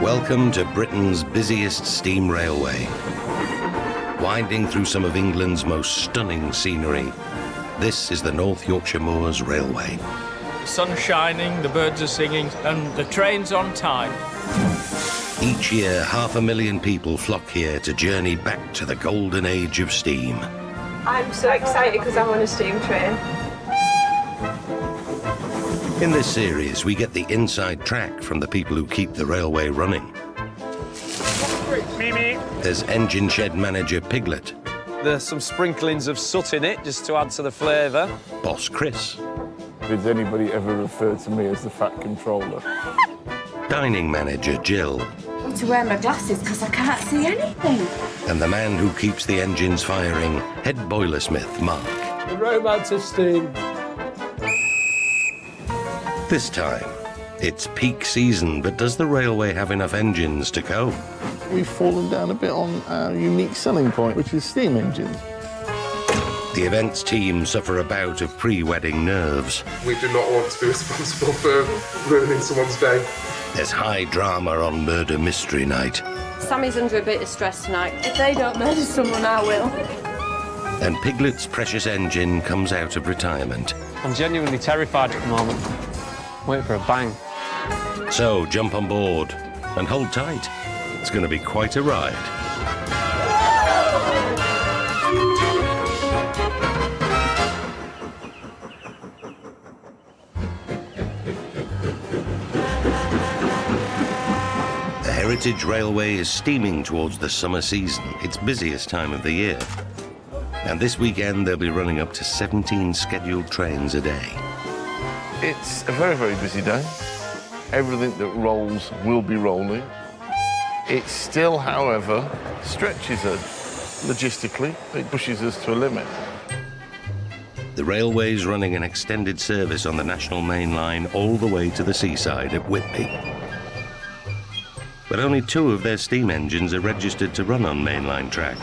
Welcome to Britain's busiest steam railway. Winding through some of England's most stunning scenery, this is the North Yorkshire Moors Railway. Sun's shining, the birds are singing, and the train's on time. Each year, 500,000 people flock here to journey back to the golden age of steam. I'm so excited because I'm on a steam train. In this series, we get the inside track from the people who keep the railway running. Mimi. There's engine shed manager Piglet. There's some sprinklings of soot in it, just to add to the flavour. Boss Chris. Did anybody ever refer to me as the fat controller? Dining manager Jill. I have to wear my glasses because I can't see anything. And the man who keeps the engines firing, head boilersmith Mark. The romance of steam. This time, it's peak season, but does the railway have enough engines to go? We've fallen down a bit on our unique selling point, which is steam engines. The events team suffer a bout of pre-wedding nerves. We do not want to be responsible for ruining someone's day. There's high drama on murder mystery night. Sammy's under a bit of stress tonight. If they don't murder someone, I will. And Piglet's precious engine comes out of retirement. I'm genuinely terrified at the moment. Waiting for a bang. So jump on board and hold tight. It's going to be quite a ride. The Heritage Railway is steaming towards the summer season, its busiest time of the year. And this weekend they'll be running up to 17 scheduled trains a day. It's a very, very busy day. Everything that rolls will be rolling. It still, however, stretches us logistically. It pushes us to a limit. The railway's running an extended service on the National Main Line all the way to the seaside at Whitby. But only 2 of their steam engines are registered to run on mainline track,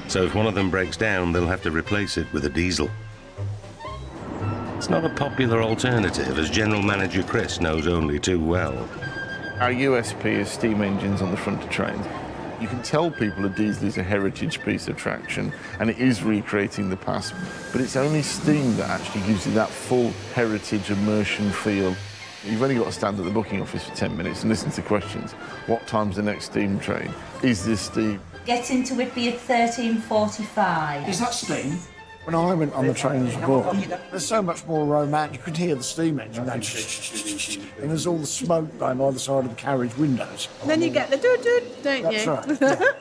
so if one of them breaks down, they'll have to replace it with a diesel. It's not a popular alternative, as General Manager Chris knows only too well. Our USP is steam engines on the front of trains. You can tell people a diesel is a heritage piece of traction, and it is recreating the past, but it's only steam that actually gives you that full heritage immersion feel. You've only got to stand at the booking office for 10 minutes and listen to questions. What time's the next steam train? Is this steam? Get into Whitby at 13:45. Is that steam? When I went on the trains before, there's so much more romance. You could hear the steam engine going, and there's all the smoke going by the side of the carriage windows. And then you get the doot-doot, don't That's you? right. Yeah.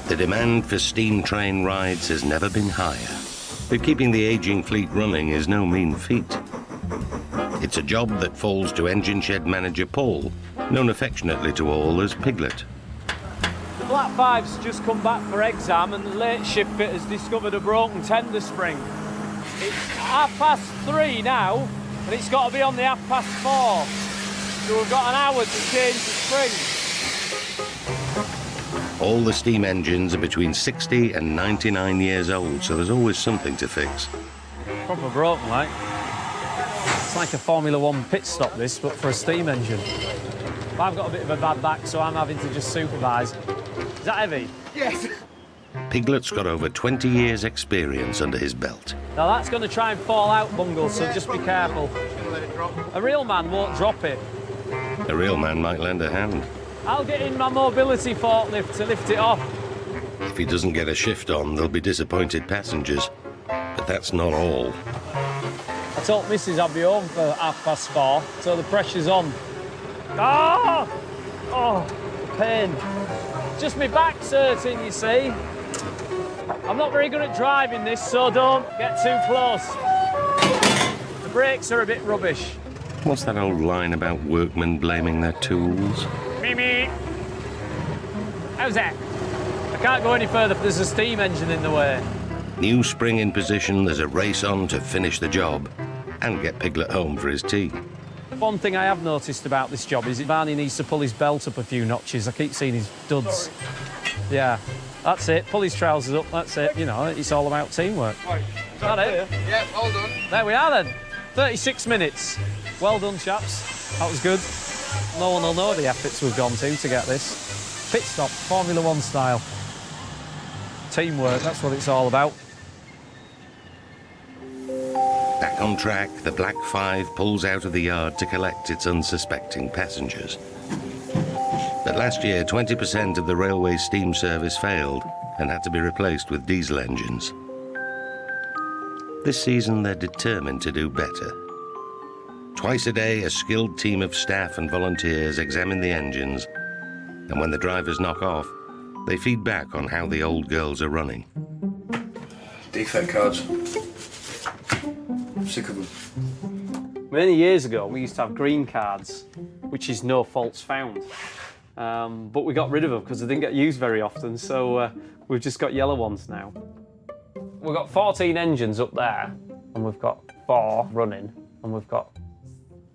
The demand for steam train rides has never been higher, but keeping the ageing fleet running is no mean feat. It's a job that falls to engine shed manager Paul, known affectionately to all as Piglet. The Black Five's just come back for exam and the late shift fit has discovered a broken tender spring. It's 3:30 now and it's got to be on the 4:30. So we've got an hour to change the spring. All the steam engines are between 60 and 99 years old, so there's always something to fix. Proper broken, like. It's like a Formula 1 pit stop, this, but for a steam engine. I've got a bit of a bad back, so I'm having to just supervise. Is that heavy? Yes. Piglet's got over 20 years' experience under his belt. Now that's going to try and fall out, Bungle, so just be careful. A real man won't drop it. A real man might lend a hand. I'll get in my mobility forklift to lift it off. If he doesn't get a shift on, there'll be disappointed passengers. But that's not all. I told Mrs. I'd be home for 4:30, so the pressure's on. Ah! Oh, pain. Just my back's hurting, you see. I'm not very good at driving this, so don't get too close. The brakes are a bit rubbish. What's that old line about workmen blaming their tools? Mimi! How's that? I can't go any further if there's a steam engine in the way. New spring in position, there's a race on to finish the job and get Piglet home for his tea. One thing I have noticed about this job is Barney needs to pull his belt up a few notches. I keep seeing his duds. Yeah, that's it. Pull his trousers up, that's it. You know, it's all about teamwork. Is that it? Yeah, all done. There we are then. 36 minutes. Well done, chaps. That was good. No one will know the efforts we've gone to get this. Pit stop, Formula One style. Teamwork, that's what it's all about. Back on track, the Black 5 pulls out of the yard to collect its unsuspecting passengers. But last year, 20% of the railway steam service failed and had to be replaced with diesel engines. This season, they're determined to do better. Twice a day, a skilled team of staff and volunteers examine the engines, and when the drivers knock off, they feed back on how the old girls are running. Defect cards. I'm sick of them. Many years ago, we used to have green cards, which is no faults found. But we got rid of them because they didn't get used very often, so we've just got yellow ones now. We've got 14 engines up there, and we've got 4 running, and we've got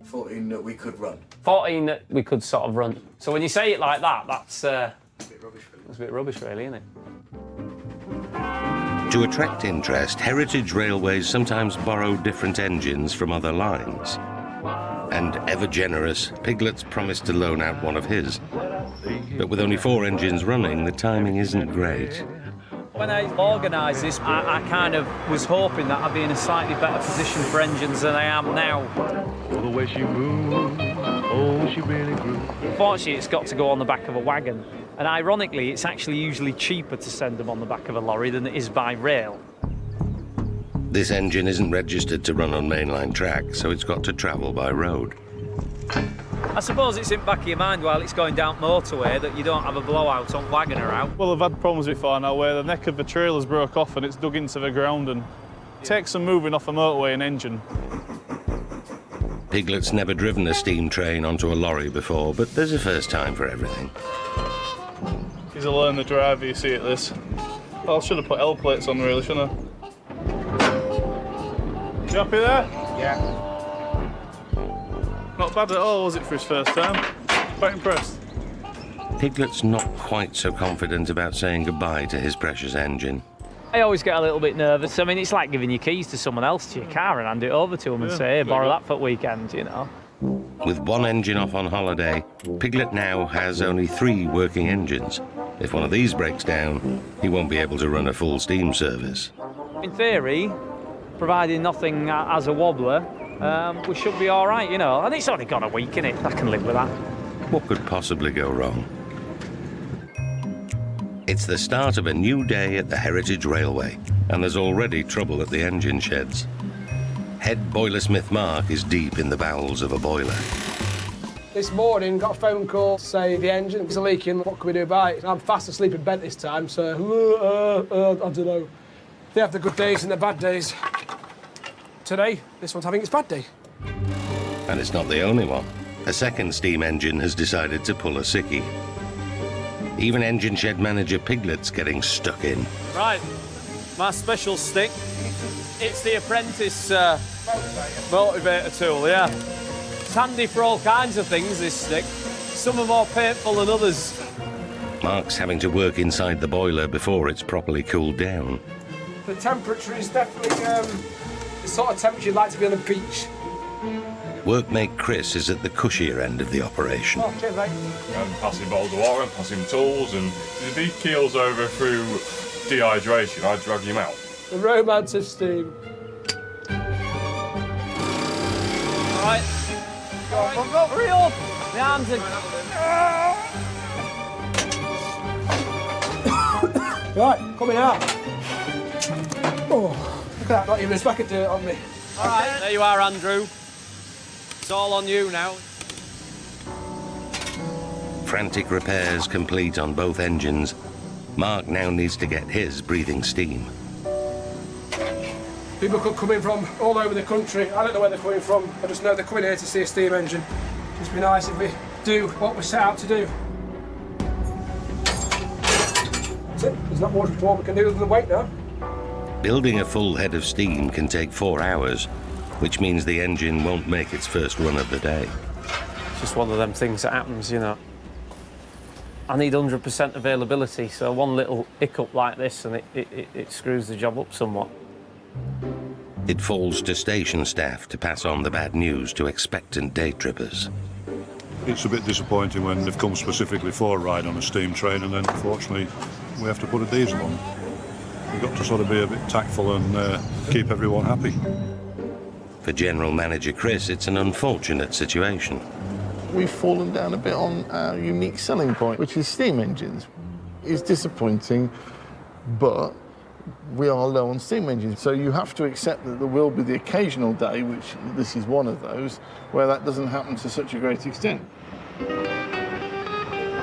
14 that we could run. 14 that we could sort of run. So when you say it like that, that's a bit rubbish, really. That's a bit rubbish, really, isn't it? To attract interest, heritage railways sometimes borrow different engines from other lines. And ever generous, Piglet's promised to loan out one of his. But with only 4 engines running, the timing isn't great. When I organised this, I kind of was hoping that I'd be in a slightly better position for engines than I am now. Oh, the way she moved, oh, she really grew. Unfortunately, it's got to go on the back of a wagon. And ironically, it's actually usually cheaper to send them on the back of a lorry than it is by rail. This engine isn't registered to run on mainline track, so it's got to travel by road. I suppose it's in the back of your mind while it's going down motorway that you don't have a blowout on wagon or out. Well, I've had problems before now where the neck of the trailer's broke off and it's dug into the ground and takes some moving off a motorway and engine. Piglet's never driven a steam train onto a lorry before, but there's a first time for everything. He's a learner driver, you see at this. Well, I should have put L plates on really, shouldn't I? You happy there? Yeah. Not bad at all, was it, for his first time? Quite impressed. Piglet's not quite so confident about saying goodbye to his precious engine. I always get a little bit nervous. I mean, it's like giving your keys to someone else to your car and hand it over to them and say, hey, borrow that for the weekend, you know. With 1 engine off on holiday, Piglet now has only 3 working engines. If one of these breaks down, he won't be able to run a full steam service. In theory, providing nothing has a wobbler, we should be all right, you know. And it's only got a week, innit? I can live with that. What could possibly go wrong? It's the start of a new day at the Heritage Railway, and there's already trouble at the engine sheds. Head boilersmith Mark is deep in the bowels of a boiler. This morning, got a phone call to say the engine's leaking, what can we do about it? I'm fast asleep in bed this time, so I don't know. They have the good days and the bad days. Today, this one's having its bad day. And it's not the only one. A second steam engine has decided to pull a sickie. Even engine shed manager Piglet's getting stuck in. Right, my special stick. It's the apprentice motivator tool, yeah. It's handy for all kinds of things, this stick. Some are more painful than others. Mark's having to work inside the boiler before it's properly cooled down. The temperature is definitely the sort of temperature you'd like to be on a beach. Workmate Chris is at the cushier end of the operation. Oh, cheers, mate. And passing bottles of water and passing tools, and if he keels over through dehydration, I drag him out. The romance of steam. All right. Go, hurry up. The arms are... Right, coming out. Oh, look at that, not even a speck of dirt on me. All right, there you are, Andrew. It's all on you now. Frantic repairs complete on both engines. Mark now needs to get his breathing steam. People could come in from all over the country. I don't know where they're coming from. I just know they're coming here to see a steam engine. It'd be nice if we do what we're set out to do. That's it. There's not much more we can do than wait now. Building a full head of steam can take 4 hours, which means the engine won't make its first run of the day. It's just one of them things that happens, you know. I need 100% availability, so one little hiccup like this and it screws the job up somewhat. It falls to station staff to pass on the bad news to expectant day trippers. It's a bit disappointing when they've come specifically for a ride on a steam train and then, unfortunately, we have to put a diesel on. We've got to sort of be a bit tactful and keep everyone happy. For General Manager Chris, it's an unfortunate situation. We've fallen down a bit on our unique selling point, which is steam engines. It's disappointing, but we are low on steam engines. So you have to accept that there will be the occasional day, which this is one of those, where that doesn't happen to such a great extent.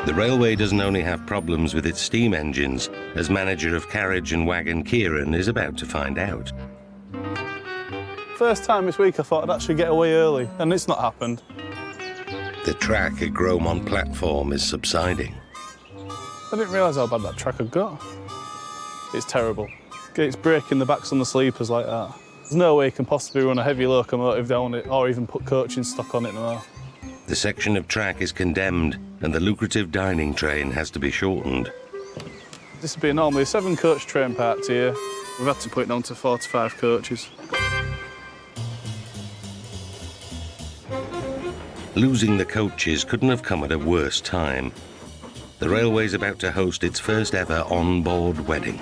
The railway doesn't only have problems with its steam engines, as manager of carriage and wagon Kieran is about to find out. First time this week I thought I'd actually get away early, and it's not happened. The track at Gromont platform is subsiding. I didn't realise how bad that track had got. It's terrible. It's breaking the backs on the sleepers like that. There's no way you can possibly run a heavy locomotive down it or even put coaching stock on it no. The section of track is condemned and the lucrative dining train has to be shortened. This would be normally a 7-coach train parked here. We've had to put it down to 4 to 5 coaches. Losing the coaches couldn't have come at a worse time. The railway's about to host its first ever on-board wedding.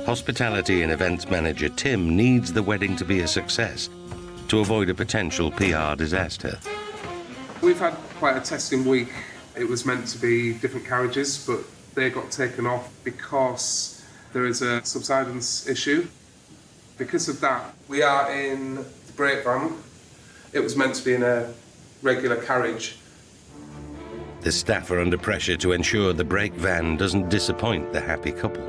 Hospitality and events manager Tim needs the wedding to be a success to avoid a potential PR disaster. We've had quite a testing week. It was meant to be different carriages, but they got taken off because there is a subsidence issue. Because of that, we are in the brake van. It was meant to be in a regular carriage. The staff are under pressure to ensure the brake van doesn't disappoint the happy couple.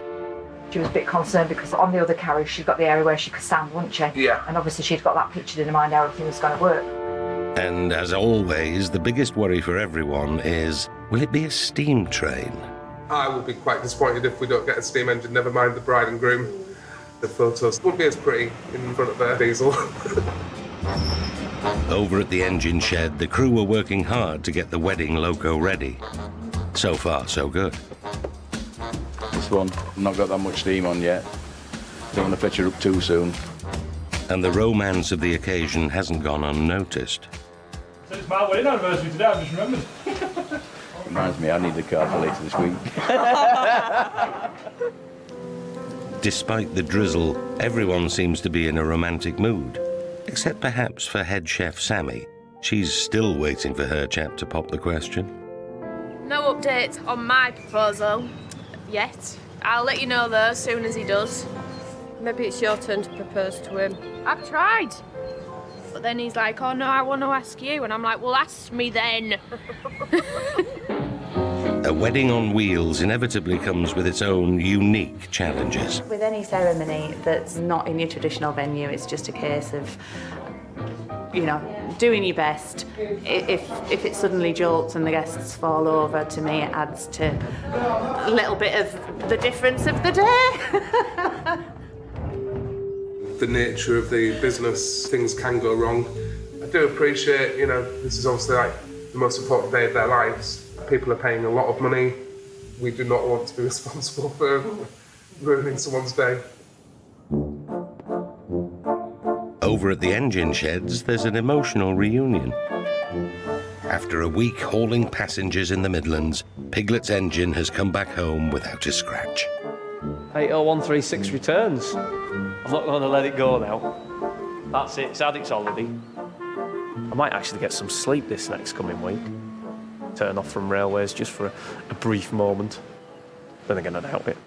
She was a bit concerned because on the other carriage she'd got the area where she could stand, wouldn't she? Yeah. And obviously she'd got that pictured in her mind how everything was going to work. And as always, the biggest worry for everyone is, will it be a steam train? I will be quite disappointed if we don't get a steam engine, never mind the bride and groom. The photos won't be as pretty in front of a diesel. Over at the engine shed, the crew were working hard to get the wedding loco ready. So far, so good. This one, not got that much steam on yet. Don't want to fetch her up too soon. And the romance of the occasion hasn't gone unnoticed. So it's my wedding anniversary today, I've just remembered. Reminds me, I need the car for later this week. Despite the drizzle, everyone seems to be in a romantic mood. Except perhaps for head chef Sammy. She's still waiting for her chap to pop the question. No updates on my proposal yet. I'll let you know though as soon as he does. Maybe it's your turn to propose to him. I've tried. But then he's like, oh no, I want to ask you. And I'm like, well, ask me then. A wedding on wheels inevitably comes with its own unique challenges. With any ceremony that's not in your traditional venue, it's just a case of, you know, doing your best. If it suddenly jolts and the guests fall over, to me it adds to a little bit of the difference of the day. The nature of the business, things can go wrong. I do appreciate, you know, this is obviously like the most important day of their lives. People are paying a lot of money. We do not want to be responsible for ruining someone's day. Over at the engine sheds, there's an emotional reunion. After a week hauling passengers in the Midlands, Piglet's engine has come back home without a scratch. 80136 returns. I'm not going to let it go now. That's it, it's had its holiday. I might actually get some sleep this next coming week. Turn off from railways just for a brief moment. Then again, I doubt it.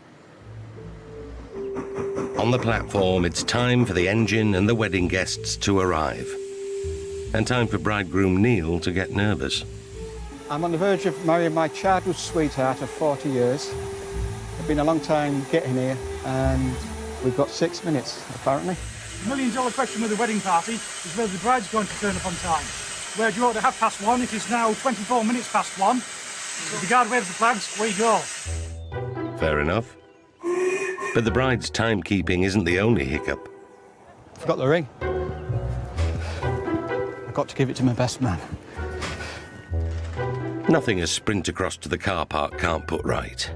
On the platform, it's time for the engine and the wedding guests to arrive. And time for bridegroom Neil to get nervous. I'm on the verge of marrying my childhood sweetheart of 40 years. It's been a long time getting here, and we've got 6 minutes, apparently. The million-dollar question with the wedding party is whether the bride's going to turn up on time. Where do you order 1:30? It is now 24 minutes past 1. If the guard waves the flags, we go. Fair enough. But the bride's timekeeping isn't the only hiccup. Forgot the ring. I've got to give it to my best man. Nothing a sprint across to the car park can't put right.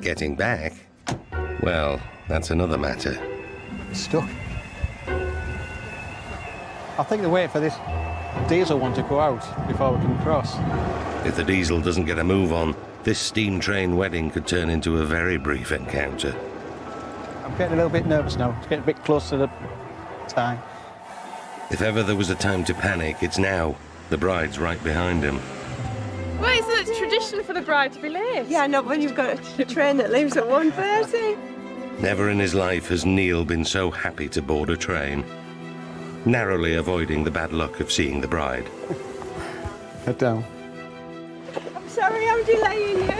Getting back, Well, that's another matter. It's stuck. I think they're waiting for this diesel one to go out before we can cross. If the diesel doesn't get a move on, this steam train wedding could turn into a very brief encounter. I'm getting a little bit nervous now. It's getting a bit close to the time. If ever there was a time to panic, it's now. The bride's right behind him. Well, it's a tradition for the bride to be late. Yeah, not when you've got a train that leaves at 1:30. Never in his life has Neil been so happy to board a train, narrowly avoiding the bad luck of seeing the bride. Head down. I'm sorry I'm delaying you.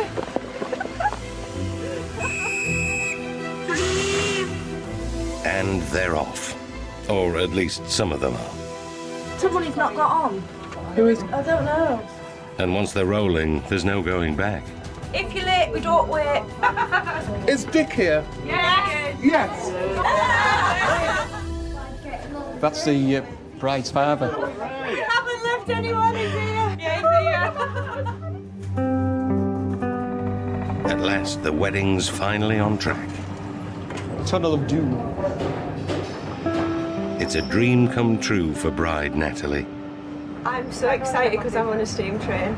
And they're off. Or at least some of them are. Somebody's not got on. Who is? I don't know. And once they're rolling, there's no going back. If you're late, we don't wait. Is Dick here? Yes. Yes. That's the bride's father. We haven't left anyone in here. Yeah, he's here. At last, the wedding's finally on track. Tunnel of Doom. It's a dream come true for bride Natalie. I'm so excited because I'm on a steam train.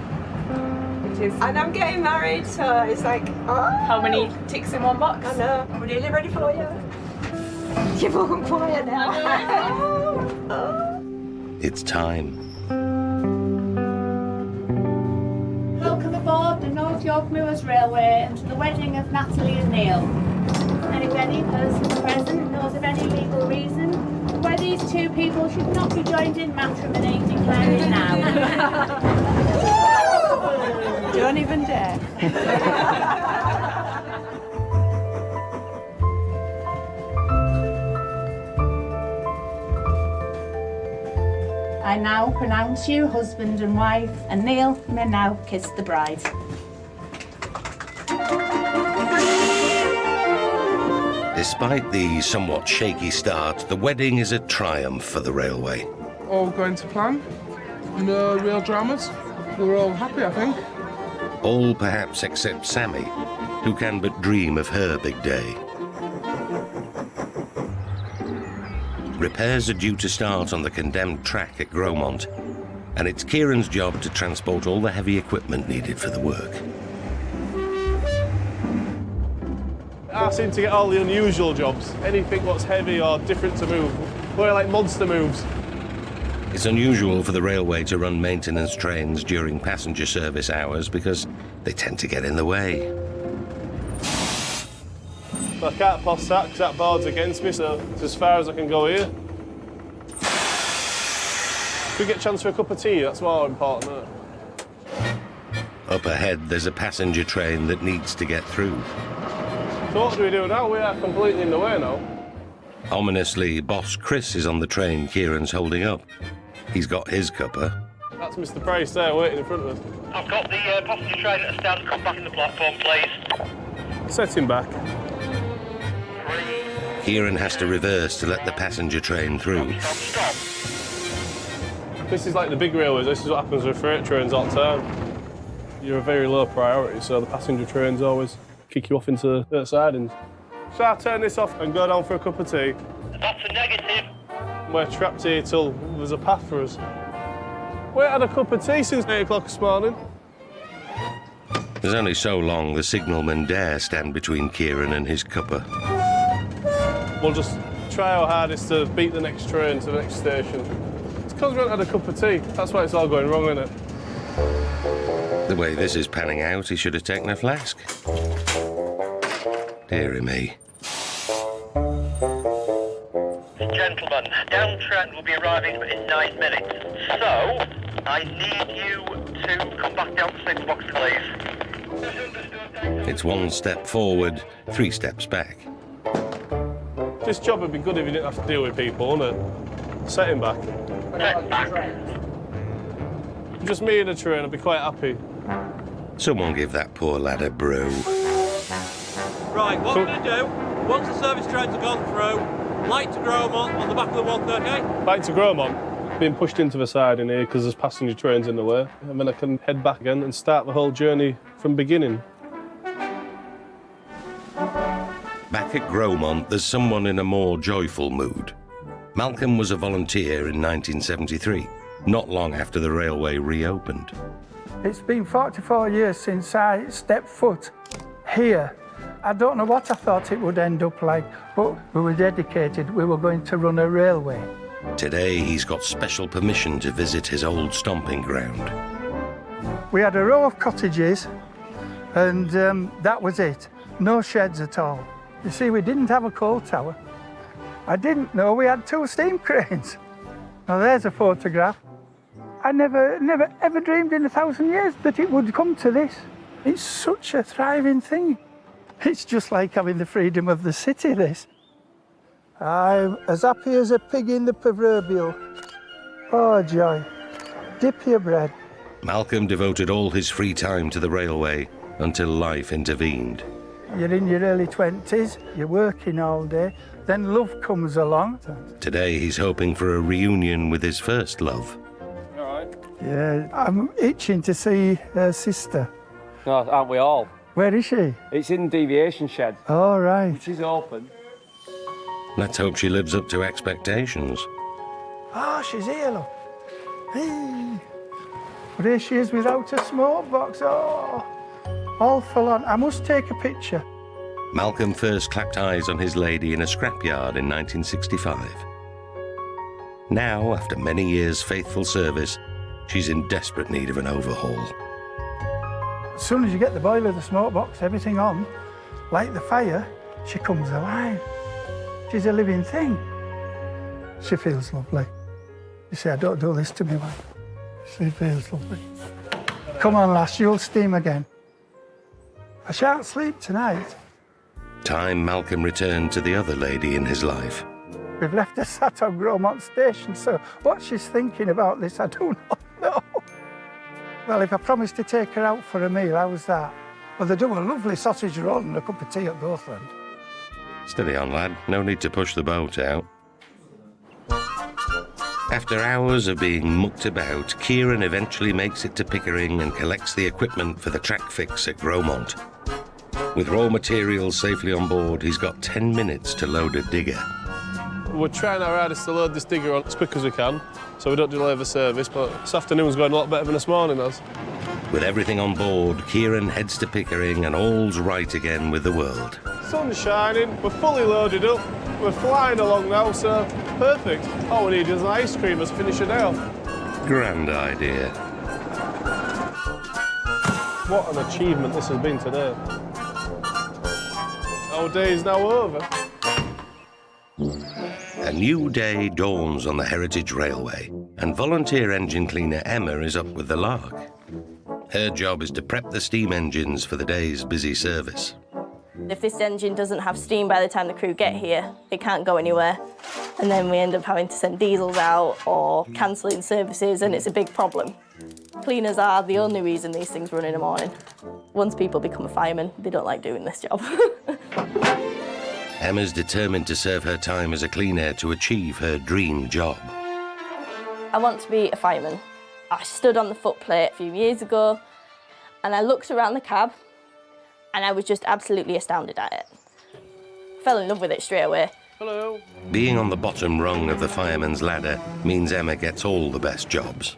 And I'm getting married, so it's like, oh. How many ticks in one box? I know. I'm really ready for you. You're fucking quiet now. It's time. Welcome aboard the North Yorkshire Moors Railway and to the wedding of Natalie and Neil. Any person present knows of any legal reason why these two people should not be joined in matrimony, declaring now. Don't even dare. I now pronounce you husband and wife, and Neil may now kiss the bride. Despite the somewhat shaky start, the wedding is a triumph for the railway. All going to plan. No real dramas. We're all happy, I think. All perhaps except Sammy, who can but dream of her big day. Repairs are due to start on the condemned track at Gromont, and it's Kieran's job to transport all the heavy equipment needed for the work. I seem to get all the unusual jobs. Anything what's heavy or different to move. We're like monster moves. It's unusual for the railway to run maintenance trains during passenger service hours because they tend to get in the way. So I can't pass that because that board's against me, so it's as far as I can go here. If we get a chance for a cup of tea, that's more important, isn't it? Up ahead, there's a passenger train that needs to get through. So what do we do now? We are completely in the way now. Ominously, boss Chris is on the train Kieran's holding up. He's got his cuppa. That's Mr. Price there waiting in front of us. I've got the passenger train at a stand. Come back in the platform, please. Set him back. Kieran has to reverse to let the passenger train through. Stop. This is like the big railways. This is what happens with freight trains all the time. You're a very low priority, so the passenger trains always kick you off into the sidings. Shall I turn this off and go down for a cup of tea? That's a negative. We're trapped here till there's a path for us. We had a cup of tea since 8 o'clock this morning. There's only so long the signalman dare stand between Kieran and his cuppa. We'll just try our hardest to beat the next train to the next station. It's because we haven't had a cup of tea. That's why it's all going wrong, isn't it? The way this is panning out, he should have taken a flask. Deary me. Gentlemen, down trend will be arriving in 9 minutes. So, I need you to come back down to 6 box, please. It's 1 step forward, 3 steps back. This job would be good if you didn't have to deal with people, wouldn't it? Set him back. Set back. Just me and the train, I'd be quite happy. Someone give that poor lad a brew. Right, what we're going to do, once the service trains have gone through, light to Gromont on the back of the 130. Back to Gromont, being pushed into the side in here because there's passenger trains in the way, and then I can head back again and start the whole journey from beginning. Back Back at Gromont, there's someone in a more joyful mood. Malcolm was a volunteer in 1973, not long after the railway reopened. It's been 44 years since I stepped foot here. I don't know what I thought it would end up like, but we were dedicated. We were going to run a railway. Today, he's got special permission to visit his old stomping ground. We had a row of cottages, and that was it. No sheds at all. You see, we didn't have a coal tower. I didn't know we had 2 steam cranes. Now, there's a photograph. I never ever dreamed in 1,000 years that it would come to this. It's such a thriving thing. It's just like having the freedom of the city, this. I'm as happy as a pig in the proverbial. Oh, joy. Dip your bread. Malcolm devoted all his free time to the railway until life intervened. You're in your early 20s, you're working all day, then love comes along. Today, he's hoping for a reunion with his first love. All right. Yeah, I'm itching to see her sister. No, aren't we all? Where is she? It's in the deviation shed. All right. Which is open. Let's hope she lives up to expectations. Oh, she's here, look. Hey. But here she is without a smoke box. Oh, all full on. I must take a picture. Malcolm first clapped eyes on his lady in a scrapyard in 1965. Now, after many years' faithful service, she's in desperate need of an overhaul. As soon as you get the boiler, the smoke box, everything on, like the fire, she comes alive. She's a living thing. She feels lovely. You see, I don't do this to me, wife. She feels lovely. Come on, lass, you'll steam again. I shan't sleep tonight. Time Malcolm returned to the other lady in his life. We've left her sat on Gromont Station, so what she's thinking about this, I do not know. Well, if I promise to take her out for a meal, how's that? Well, they do a lovely sausage roll and a cup of tea at both ends. Steady on, lad. No need to push the boat out. After hours of being mucked about, Kieran eventually makes it to Pickering and collects the equipment for the track fix at Gromont. With raw materials safely on board, he's got 10 minutes to load a digger. We're trying our hardest to load this digger on as quick as we can, so we don't delay the service, but this afternoon's going a lot better than this morning has. With everything on board, Kieran heads to Pickering and all's right again with the world. Sun's shining, we're fully loaded up, we're flying along now, so perfect. All we need is an ice cream as a finish the day off. Grand idea. What an achievement this has been today. Our day is now over. A new day dawns on the Heritage Railway, and volunteer engine cleaner Emma is up with the lark. Her job is to prep the steam engines for the day's busy service. If this engine doesn't have steam by the time the crew get here, it can't go anywhere. And then we end up having to send diesels out or cancelling services, and it's a big problem. Cleaners are the only reason these things run in the morning. Once people become a fireman, they don't like doing this job. Emma's determined to serve her time as a cleaner to achieve her dream job. I want to be a fireman. I stood on the footplate a few years ago and I looked around the cab and I was just absolutely astounded at it. Fell in love with it straight away. Hello. Being on the bottom rung of the fireman's ladder means Emma gets all the best jobs.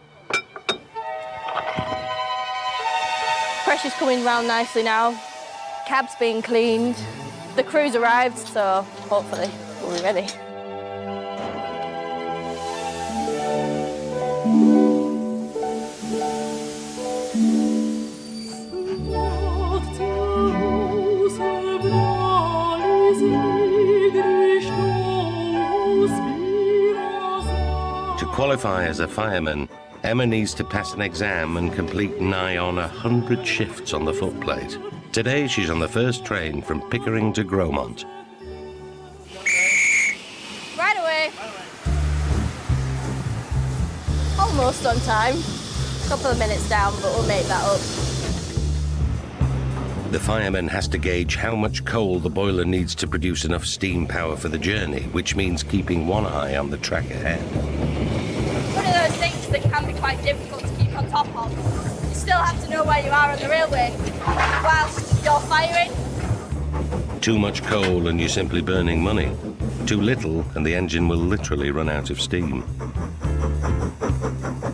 Pressure's coming round nicely now. Cab's being cleaned. The crew's arrived, so hopefully we'll be ready. To qualify as a fireman, Emma needs to pass an exam and complete nigh on 100 shifts on the footplate. Today, she's on the first train from Pickering to Gromont. Right away. Almost on time. Couple of minutes down, but we'll make that up. The fireman has to gauge how much coal the boiler needs to produce enough steam power for the journey, which means keeping one eye on the track ahead. One of those things that can be quite difficult to keep on top of. You still have to know where you are on the railway whilst you're firing. Too much coal and you're simply burning money. Too little and the engine will literally run out of steam.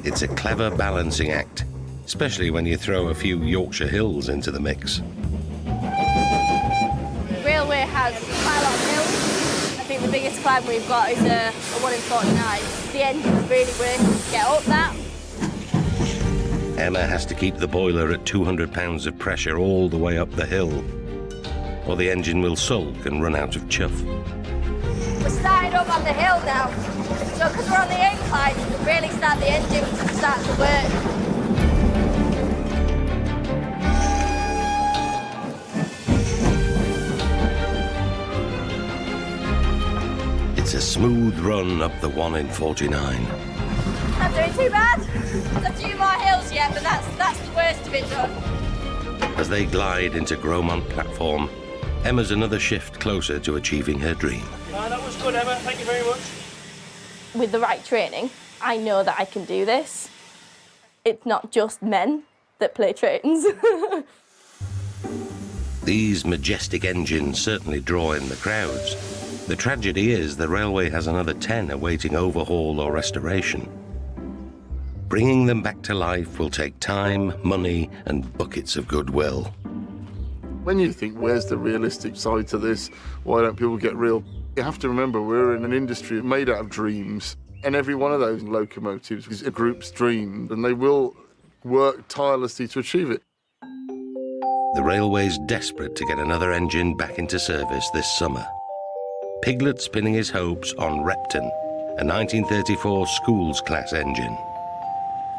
It's a clever balancing act, especially when you throw a few Yorkshire hills into the mix. Railway has quite a lot of hills. I think the biggest climb we've got is a 1 in 49. The engine's really working to get up that. Emma has to keep the boiler at 200 pounds of pressure all the way up the hill, or the engine will sulk and run out of chuff. We're starting up on the hill now, so because we're on the incline, we can really start the engine to start to work. It's a smooth run up the 1 in 49. Not doing too bad. There's a few more hills yet, but that's the worst of it done. As they glide into Gromont platform, Emma's another shift closer to achieving her dream. That was good, Emma. Thank you very much. With the right training, I know that I can do this. It's not just men that play trains. These majestic engines certainly draw in the crowds. The tragedy is the railway has another 10 awaiting overhaul or restoration. Bringing them back to life will take time, money, and buckets of goodwill. When you think, where's the realistic side to this? Why don't people get real? You have to remember we're in an industry made out of dreams, and every one of those locomotives is a group's dream, and they will work tirelessly to achieve it. The railway's desperate to get another engine back into service this summer. Piglet's pinning his hopes on Repton, a 1934 schools class engine.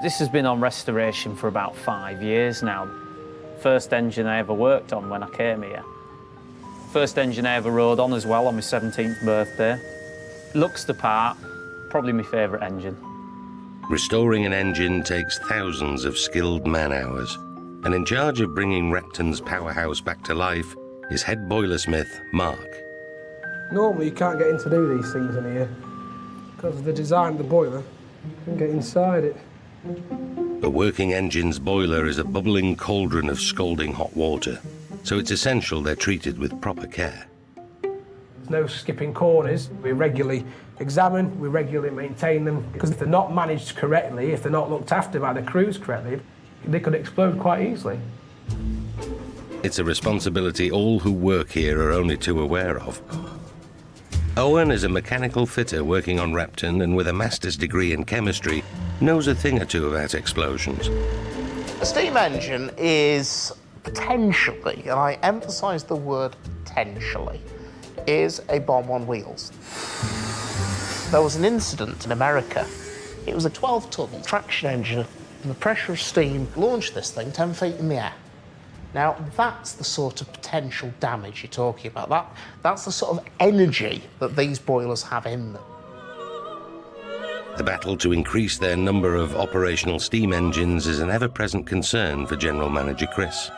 This has been on restoration for about 5 years now. First engine I ever worked on when I came here. First engine I ever rode on as well on my 17th birthday. Looks the part, probably my favourite engine. Restoring an engine takes thousands of skilled man-hours, and in charge of bringing Repton's powerhouse back to life is head boilersmith Mark. Normally you can't get in to do these things in here because of the design of the boiler. You can get inside it. A working engine's boiler is a bubbling cauldron of scalding hot water, so it's essential they're treated with proper care. There's no skipping corners. We regularly examine, we regularly maintain them, because if they're not managed correctly, if they're not looked after by the crews correctly, they could explode quite easily. It's a responsibility all who work here are only too aware of. Owen is a mechanical fitter working on Repton, and with a master's degree in chemistry, knows a thing or two about explosions. A steam engine is potentially, and I emphasise the word potentially, is a bomb on wheels. There was an incident in America. It was a 12-ton traction engine, and the pressure of steam launched this thing 10 feet in the air. Now, that's the sort of potential damage you're talking about. That's the sort of energy that these boilers have in them. The battle to increase their number of operational steam engines is an ever-present concern for General Manager Chris.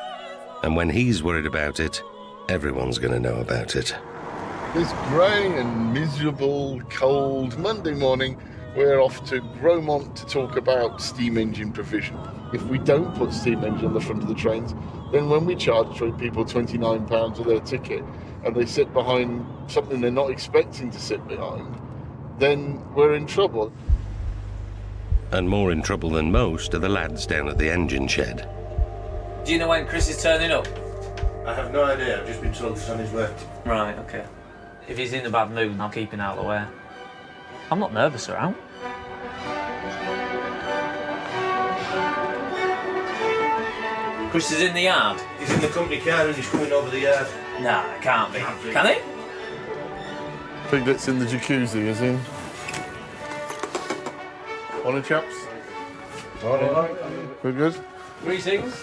And when he's worried about it, everyone's going to know about it. This grey and miserable, cold Monday morning, we're off to Gromont to talk about steam engine provision. If we don't put steam engine on the front of the trains, then when we charge people £29 for their ticket and they sit behind something they're not expecting to sit behind, then we're in trouble. And more in trouble than most are the lads down at the engine shed. Do you know when Chris is turning up? I have no idea, I've just been told he's on his way. Right, okay. If he's in a bad mood, I'll keep him out of the way. I'm not nervous around. Chris is in the yard? He's in the company car and he's coming over the yard. Nah, it can't be. Can he? Piglet's in the jacuzzi, is he? Morning, chaps. Morning. We're good? Greetings.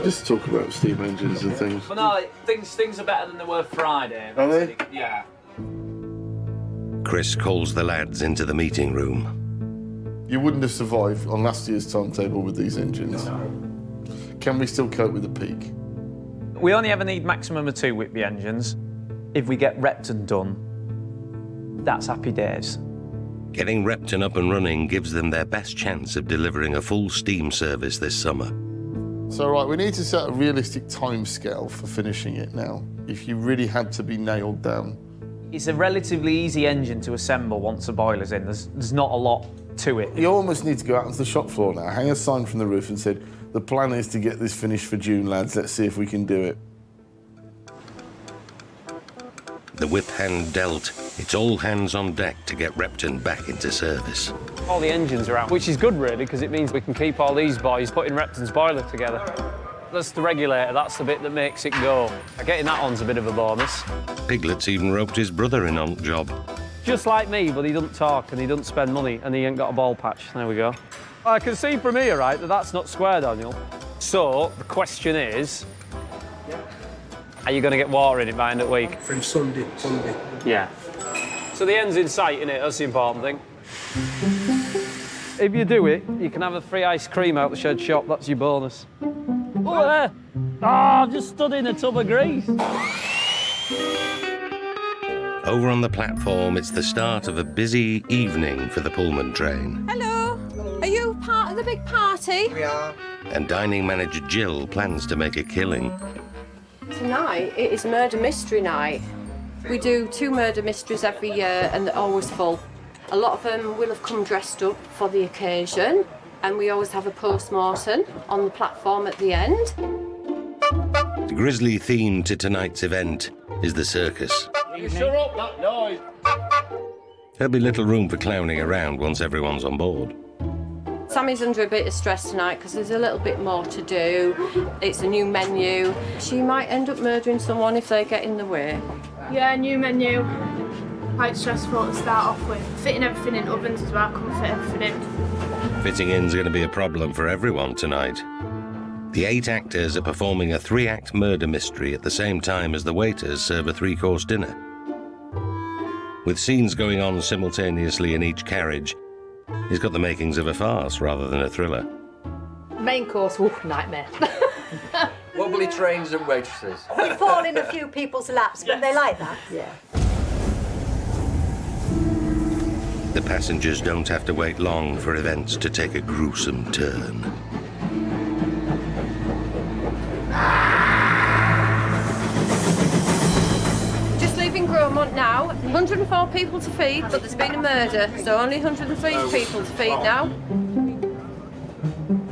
Just talk about steam engines and things. But no, things are better than they were Friday. Are they? Yeah. Chris calls the lads into the meeting room. You wouldn't have survived on last year's timetable with these engines. No. Can we still cope with the peak? We only ever need maximum of 2 Whitby engines. If we get Repton done, that's happy days. Getting Repton up and running gives them their best chance of delivering a full steam service this summer. So, right, we need to set a realistic timescale for finishing it now, if you really had to be nailed down. It's a relatively easy engine to assemble once the boiler's in. There's not a lot to it. You almost need to go out onto the shop floor now, hang a sign from the roof and said, the plan is to get this finished for June, lads. Let's see if we can do it. The whip hand dealt. It's all hands on deck to get Repton back into service. All the engines are out, which is good, really, because it means we can keep all these boys putting Repton's boiler together. That's the regulator, that's the bit that makes it go. Getting that on's a bit of a bonus. Piglet's even roped his brother in on the job. Just like me, but he doesn't talk and he doesn't spend money and he ain't got a ball patch. There we go. I can see from here, right, that that's not square, Daniel. So, the question is, are you going to get water in it by end of the week? From Sunday. Yeah. So the end's in sight, innit? That's the important thing. If you do it, you can have a free ice cream out the shed shop. That's your bonus. Oh, there! Oh, I've just stood in a tub of grease. Over on the platform, it's the start of a busy evening for the Pullman train. Hello. Are you part of the big party? We are. And dining manager Jill plans to make a killing. Tonight, it is murder mystery night. We do 2 murder mysteries every year and they're always full. A lot of them will have come dressed up for the occasion, and we always have a post-mortem on the platform at the end. The grisly theme to tonight's event is the circus. You shut up that noise. There'll be little room for clowning around once everyone's on board. Sammy's under a bit of stress tonight because there's a little bit more to do. It's a new menu. She might end up murdering someone if they get in the way. Yeah, new menu. Quite stressful to start off with. Fitting everything in ovens as well, couldn't fit everything in. Fitting in's going to be a problem for everyone tonight. The 8 actors are performing a 3-act murder mystery at the same time as the waiters serve a 3-course dinner. With scenes going on simultaneously in each carriage, it's got the makings of a farce rather than a thriller. Main course, nightmare. Wobbly trains and waitresses. We fall in a few people's laps, but they like that. Yeah. The passengers don't have to wait long for events to take a gruesome turn. Just leaving Gromont now. 104 people to feed, but there's been a murder, so only 103 people to feed now.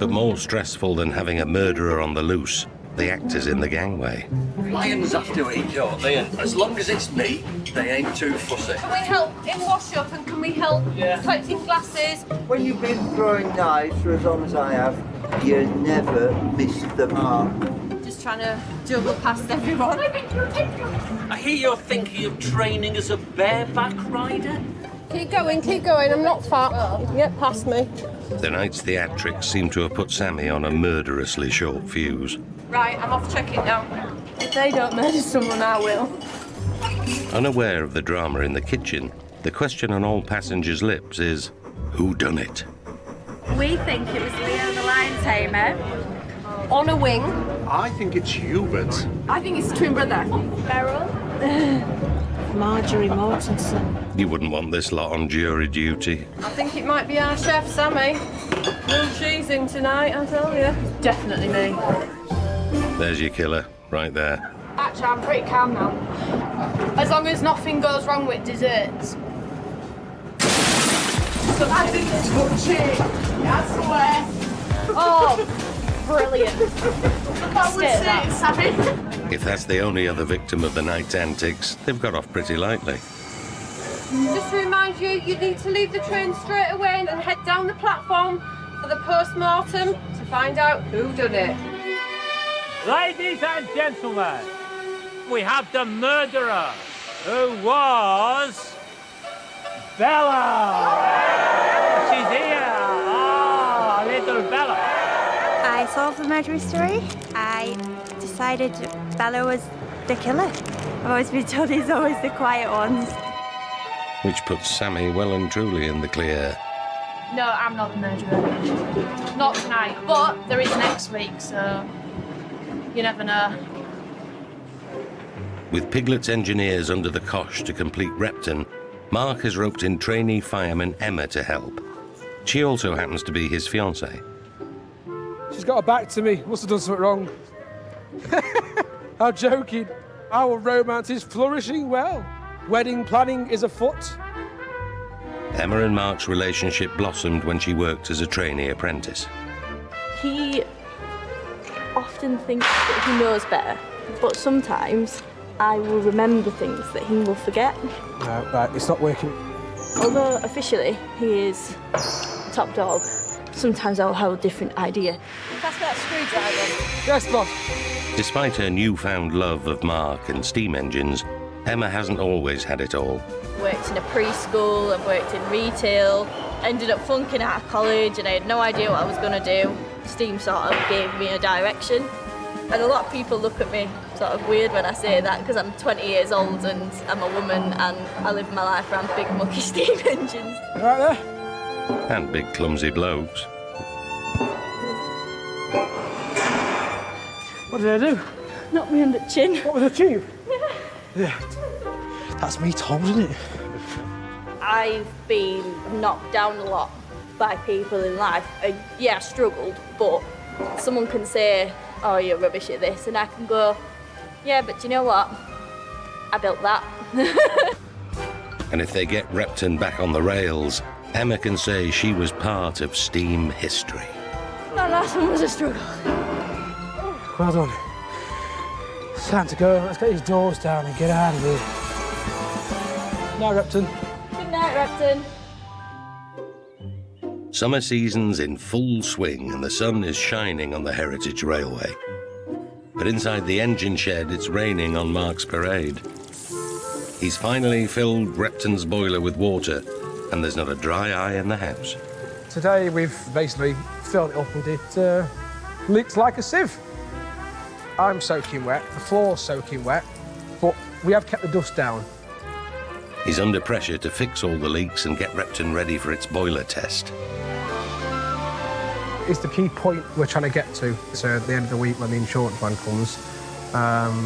But more stressful than having a murderer on the loose, the actors in the gangway. Lions have to eat, don't they? And as long as it's meat, they ain't too fussy. Can we help in wash up and can we help collecting glasses? When you've been throwing knives for as long as I have, you never miss the mark. Just trying to juggle past everyone. I hear you're thinking of training as a bareback rider. Keep going, I'm not far. Yep, past me. The night's theatrics seem to have put Sammy on a murderously short fuse. Right, I'm off checking now. If they don't murder someone, I will. Unaware of the drama in the kitchen, the question on all passengers' lips is, who done it? We think it was Leo the lion tamer. On a wing. I think it's Hubert. I think it's twin brother. Beryl. Marjorie Mortensen. You wouldn't want this lot on jury duty. I think it might be our chef, Sammy. No cheese in tonight, I tell you. Definitely me. There's your killer, right there. Actually, I'm pretty calm now. As long as nothing goes wrong with desserts. I didn't touch it. I swear. Oh, brilliant. That would say it, Sammy. If that's the only other victim of the night's antics, they've got off pretty lightly. Just to remind you, you need to leave the train straight away and head down the platform for the post-mortem to find out who done it. Ladies and gentlemen, we have the murderer, who was Bella. She's here. Ah, little Bella. I solved the murder mystery. I decided Bella was the killer. I've always been told he's always the quiet ones. Which puts Sammy well and truly in the clear. No, I'm not the murderer. Not tonight, but there is next week, so you never know. With Piglet's engineers under the cosh to complete Repton, Mark has roped in trainee fireman Emma to help. She also happens to be his fiancée. She's got her back to me. Must have done something wrong. I'm joking. Our romance is flourishing well. Wedding planning is afoot. Emma and Mark's relationship blossomed when she worked as a trainee apprentice. He often thinks that he knows better, but sometimes I will remember things that he will forget. Right, it's not working. Although officially he is top dog, sometimes I'll have a different idea. Pass that screwdriver. Yes, boss. Despite her newfound love of Mark and steam engines, Emma hasn't always had it all. Worked in a preschool, I've worked in retail, ended up flunking out of college and I had no idea what I was going to do. Steam sort of gave me a direction. And a lot of people look at me sort of weird when I say that because I'm 20 years old and I'm a woman and I live my life around big mucky steam engines. Right there? And big clumsy blokes. What did I do? Knocked me on the chin. What was the chin? Yeah. That's me told, isn't it? I've been knocked down a lot by people in life. And yeah, I struggled, but someone can say, oh, you're rubbish at this, and I can go, yeah, but do you know what? I built that. And if they get Repton back on the rails, Emma can say she was part of steam history. That last one was a struggle. Well done. It's time to go. Let's get these doors down and get out of here. Night, Repton. Good night, Repton. Summer season's in full swing and the sun is shining on the Heritage Railway. But inside the engine shed, it's raining on Mark's parade. He's finally filled Repton's boiler with water and there's not a dry eye in the house. Today we've basically filled it up and it leaks like a sieve. I'm soaking wet, the floor's soaking wet, but we have kept the dust down. He's under pressure to fix all the leaks and get Repton ready for its boiler test. It's the key point we're trying to get to. So at the end of the week when the insurance man comes,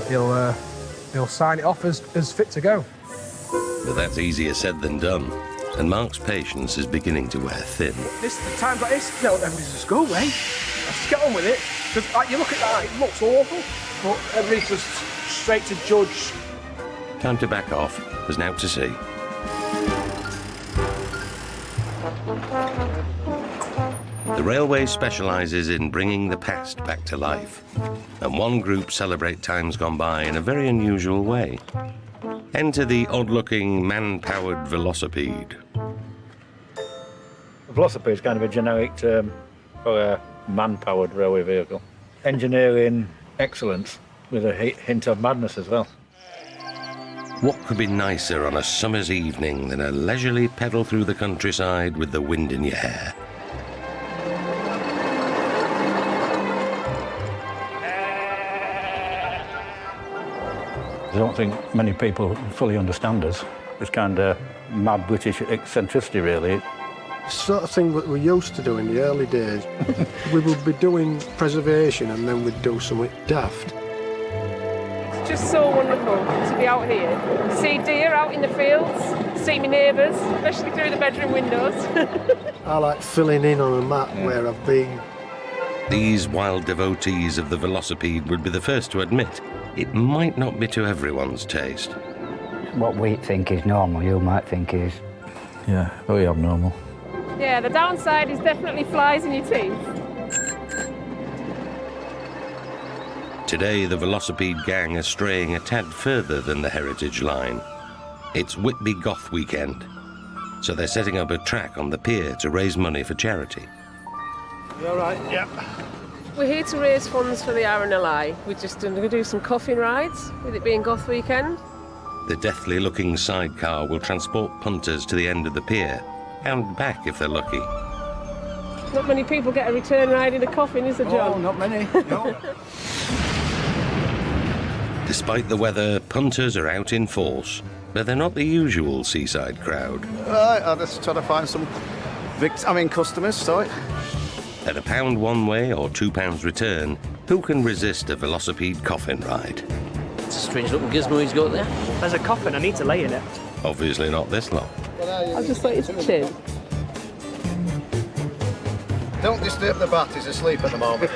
he'll sign it off as fit to go. But that's easier said than done, and Mark's patience is beginning to wear thin. This times like this, no, everybody's just go away. Let's get on with it. Because like, you look at that, it looks awful, but everybody's just straight to judge. Time to back off. There's now to see. The railway specialises in bringing the past back to life, and one group celebrate times gone by in a very unusual way. Enter the odd-looking, man-powered velocipede. A velocipede is kind of a generic term for a man-powered railway vehicle. Engineering excellence with a hint of madness as well. What could be nicer on a summer's evening than a leisurely pedal through the countryside with the wind in your hair? I don't think many people fully understand us. It's kind of mad British eccentricity, really. Sort of thing that we used to do in the early days. We would be doing preservation and then we'd do something daft. It's just so wonderful to be out here. See deer out in the fields, see my neighbours, especially through the bedroom windows. I like filling in on a map where I've been. These wild devotees of the velocipede would be the first to admit it might not be to everyone's taste. What we think is normal, you might think is... Yeah, very abnormal. Yeah, the downside is definitely flies in your teeth. Today, the velocipede gang are straying a tad further than the heritage line. It's Whitby Goth weekend, so they're setting up a track on the pier to raise money for charity. You all right? Yep. We're here to raise funds for the RNLI. We're just going to do some coffin rides, with it being Goth weekend. The deathly-looking sidecar will transport punters to the end of the pier, and back if they're lucky. Not many people get a return ride in a coffin, is there, John? Oh, not many, no. Despite the weather, punters are out in force, but they're not the usual seaside crowd. Right, I'll just try to find some customers, sorry. At £1 one way or £2 return, who can resist a velocipede coffin ride? It's a strange little gizmo he's got there. There's a coffin, I need to lay in it. Obviously not this lot. I'll just let you touch it. Don't disturb the bat, he's asleep at the moment.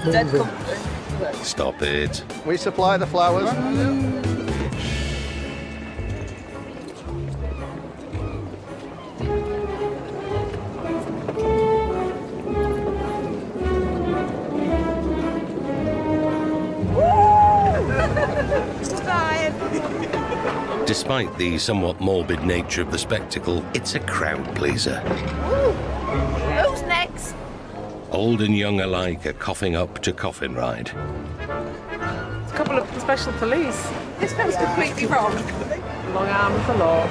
Dead company. Stop it. We supply the flowers. Despite the somewhat morbid nature of the spectacle, it's a crowd pleaser. Who's next? Old and young alike are coughing up to Coffin Ride. A couple of special police. This feels completely wrong. Long arm of the law.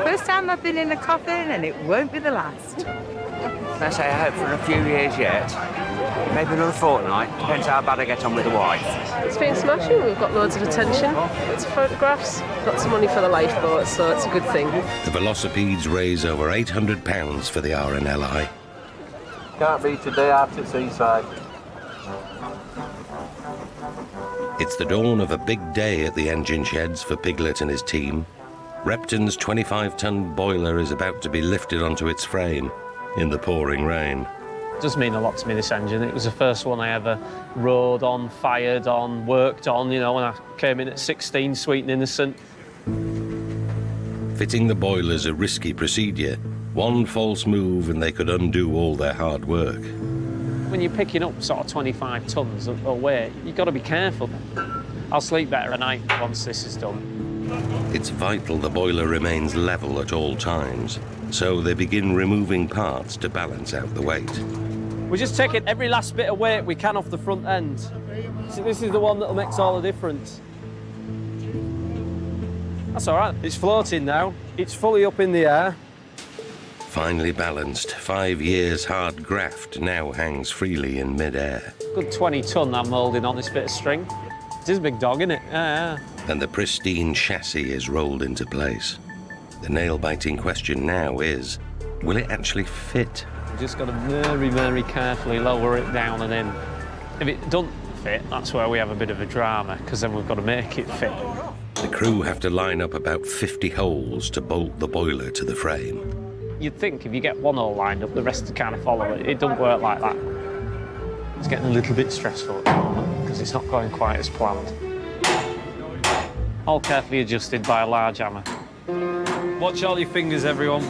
First time I've been in a coffin, and it won't be the last. I say I hope for a few years yet. Maybe another fortnight. Depends how bad I get on with the wife. It's been smashing. We've got loads of attention, lots of photographs, lots of money for the lifeboat, so it's a good thing. The velocipedes raise over £800 for the RNLI. Can't beat a day out at seaside. It's the dawn of a big day at the engine sheds for Piglet and his team. Repton's 25-ton boiler is about to be lifted onto its frame in the pouring rain. It does mean a lot to me, this engine. It was the first one I ever rode on, fired on, worked on, you know, when I came in at 16, sweet and innocent. Fitting the boiler's a risky procedure. One false move and they could undo all their hard work. When you're picking up sort of 25 tons of weight, you've got to be careful. I'll sleep better at night once this is done. It's vital the boiler remains level at all times, so they begin removing parts to balance out the weight. We're just taking every last bit of weight we can off the front end. So this is the one that'll make all the difference. That's all right. It's floating now. It's fully up in the air. Finally balanced, 5 years hard graft now hangs freely in mid-air. Good 20 ton I'm holding on this bit of string. It is a big dog, isn't it? Yeah. And the pristine chassis is rolled into place. The nail-biting question now is, will it actually fit? We've just got to very, very carefully lower it down and in. If it doesn't fit, that's where we have a bit of a drama, because then we've got to make it fit. The crew have to line up about 50 holes to bolt the boiler to the frame. You'd think if you get one hole lined up, the rest to kind of follow it. It doesn't work like that. It's getting a little bit stressful at the moment, because it's not going quite as planned. All carefully adjusted by a large hammer. Watch all your fingers, everyone.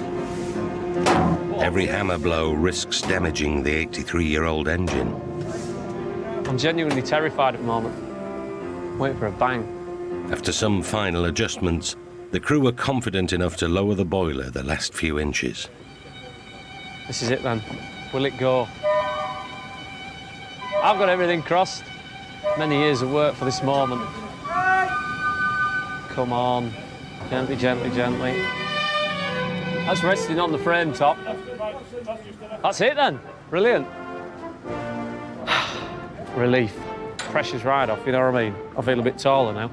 Every hammer blow risks damaging the 83-year-old engine. I'm genuinely terrified at the moment. Waiting for a bang. After some final adjustments, the crew are confident enough to lower the boiler the last few inches. This is it then. Will it go? I've got everything crossed. Many years of work for this moment. Come on. Gently, gently, gently. That's resting on the frame top. That's it then. Brilliant. Relief. Pressure's right off, you know what I mean? I feel a bit taller now.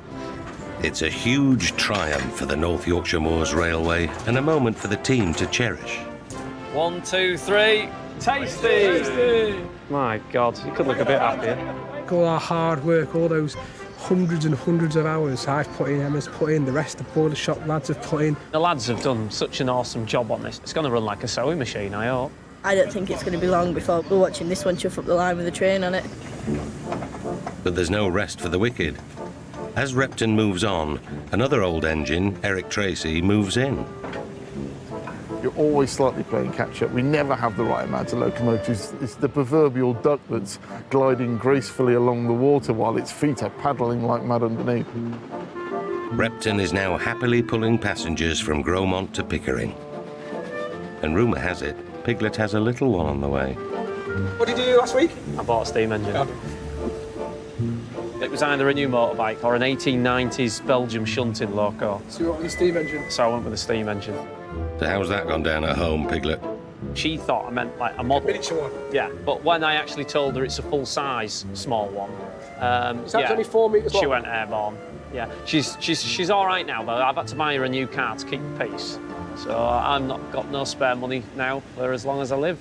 It's a huge triumph for the North Yorkshire Moors Railway and a moment for the team to cherish. 1, 2, 3. Tasty! Tasty! My God, you could look a bit happier. All our hard work, all those hundreds and hundreds of hours I've put in, Emma's put in, the rest of the boiler shop lads have put in. The lads have done such an awesome job on this. It's going to run like a sewing machine, I hope. I don't think it's going to be long before we're watching this one chuff up the line with a train on it. But there's no rest for the wicked. As Repton moves on, another old engine, Eric Tracy, moves in. You're always slightly playing catch-up. We never have the right amount of locomotives. It's the proverbial duck that's gliding gracefully along the water while its feet are paddling like mad underneath. Repton is now happily pulling passengers from Gromont to Pickering. And rumour has it, Piglet has a little one on the way. What did you do last week? I bought a steam engine. Oh. It was either a new motorbike or an 1890s Belgium shunting loco. So you went with a steam engine? So I went with a steam engine. So how's that gone down at home, Piglet? She thought I meant like a model. Miniature one? Yeah, but when I actually told her it's a full-size small one, so that's only 4 metres long? She went airborne. Yeah, she's all right now, but I've had to buy her a new car to keep the peace. So I've not got no spare money now for as long as I live.